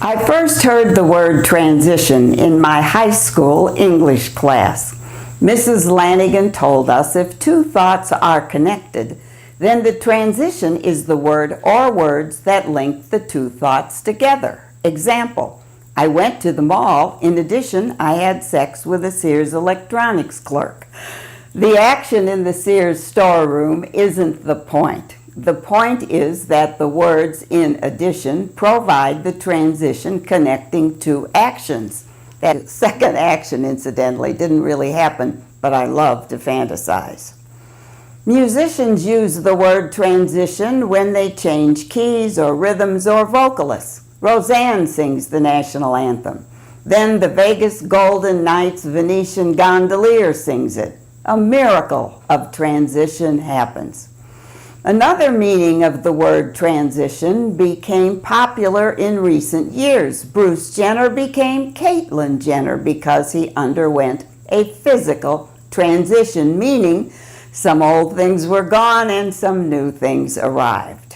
I first heard the word transition in my high school English class. Mrs. Lanigan told us if two thoughts are connected, then the transition is the word or words that link the two thoughts together. Example, I went to the mall. In addition, I had sex with a Sears electronics clerk. The action in the Sears storeroom isn't the point. The point is that the words in addition provide the transition connecting two actions. That second action, incidentally, didn't really happen, but I love to fantasize. Musicians use the word transition when they change keys or rhythms or vocalists. Roseanne sings the national anthem. Then the Vegas Golden Knights Venetian gondolier sings it. A miracle of transition happens. Another meaning of the word transition became popular in recent years. Bruce Jenner became Caitlyn Jenner because he underwent a physical transition, meaning some old things were gone and some new things arrived.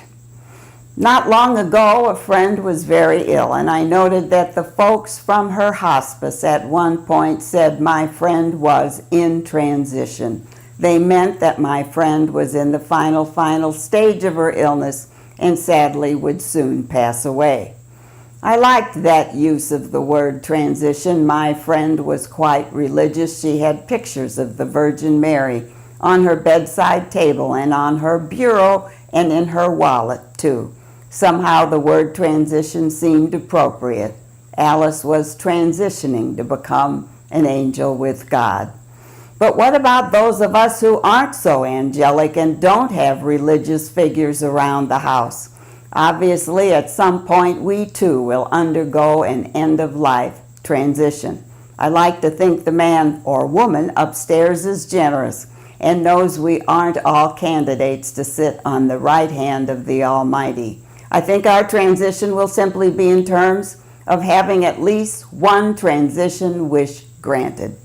Not long ago, a friend was very ill, and I noted that the folks from her hospice at one point said my friend was in transition. They meant that my friend was in the final stage of her illness and sadly would soon pass away. I liked that use of the word transition. My friend was quite religious. She had pictures of the Virgin Mary on her bedside table and on her bureau and in her wallet too. Somehow the word transition seemed appropriate. Alice was transitioning to become an angel with God. But what about those of us who aren't so angelic and don't have religious figures around the house? Obviously, at some point, we too will undergo an end-of-life transition. I like to think the man or woman upstairs is generous and knows we aren't all candidates to sit on the right hand of the Almighty. I think our transition will simply be in terms of having at least one transition wish granted.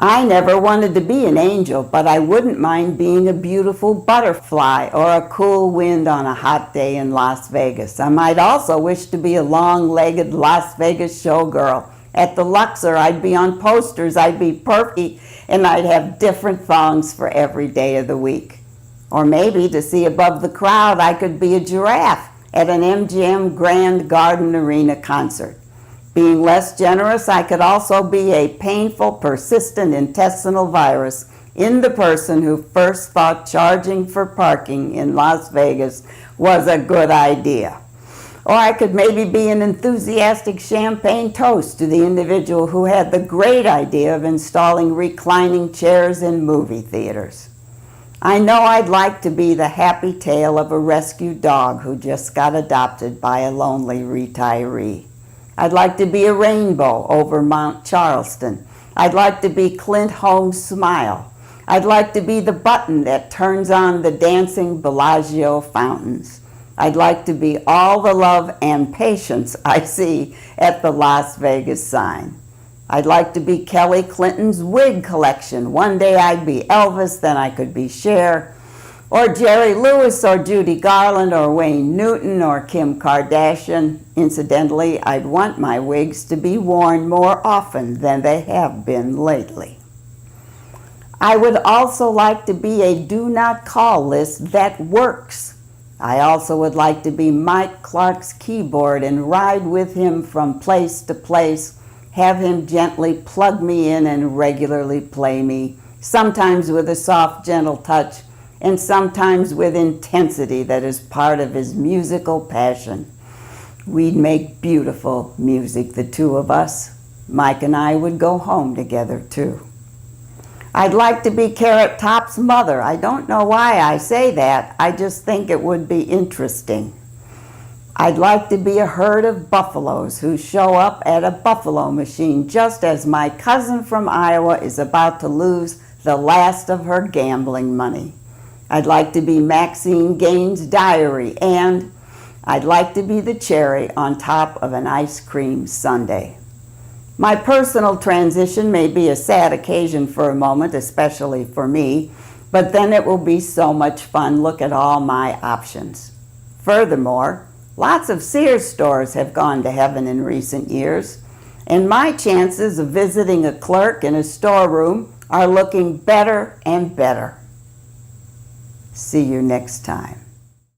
I never wanted to be an angel, but I wouldn't mind being a beautiful butterfly or a cool wind on a hot day in Las Vegas. I might also wish to be a long-legged Las Vegas showgirl. At the Luxor, I'd be on posters, I'd be perky, and I'd have different thongs for every day of the week. Or maybe to see above the crowd, I could be a giraffe at an MGM Grand Garden Arena concert. Being less generous, I could also be a painful, persistent intestinal virus in the person who first thought charging for parking in Las Vegas was a good idea. Or I could maybe be an enthusiastic champagne toast to the individual who had the great idea of installing reclining chairs in movie theaters. I know I'd like to be the happy tale of a rescued dog who just got adopted by a lonely retiree. I'd like to be a rainbow over Mount Charleston. I'd like to be Clint Holmes' smile. I'd like to be the button that turns on the dancing Bellagio fountains. I'd like to be all the love and patience I see at the Las Vegas sign. I'd like to be Kelly Clinton's wig collection. One day I'd be Elvis, then I could be Cher, or Jerry Lewis, or Judy Garland, or Wayne Newton, or Kim Kardashian. Incidentally, I'd want my wigs to be worn more often than they have been lately. I would also like to be a do not call list that works. I also would like to be Mike Clark's keyboard and ride with him from place to place, have him gently plug me in and regularly play me, sometimes with a soft, gentle touch, and sometimes with intensity that is part of his musical passion. We'd make beautiful music, the two of us. Mike and I would go home together, too. I'd like to be Carrot Top's mother. I don't know why I say that. I just think it would be interesting. I'd like to be a herd of buffaloes who show up at a buffalo machine just as my cousin from Iowa is about to lose the last of her gambling money. I'd like to be Maxine Gaines' diary, and I'd like to be the cherry on top of an ice cream sundae. My personal transition may be a sad occasion for a moment, especially for me, but then it will be so much fun. Look at all my options. Furthermore, Lots of Sears stores have gone to heaven in recent years, and my chances of visiting a clerk in a storeroom are looking better and better. See you next time.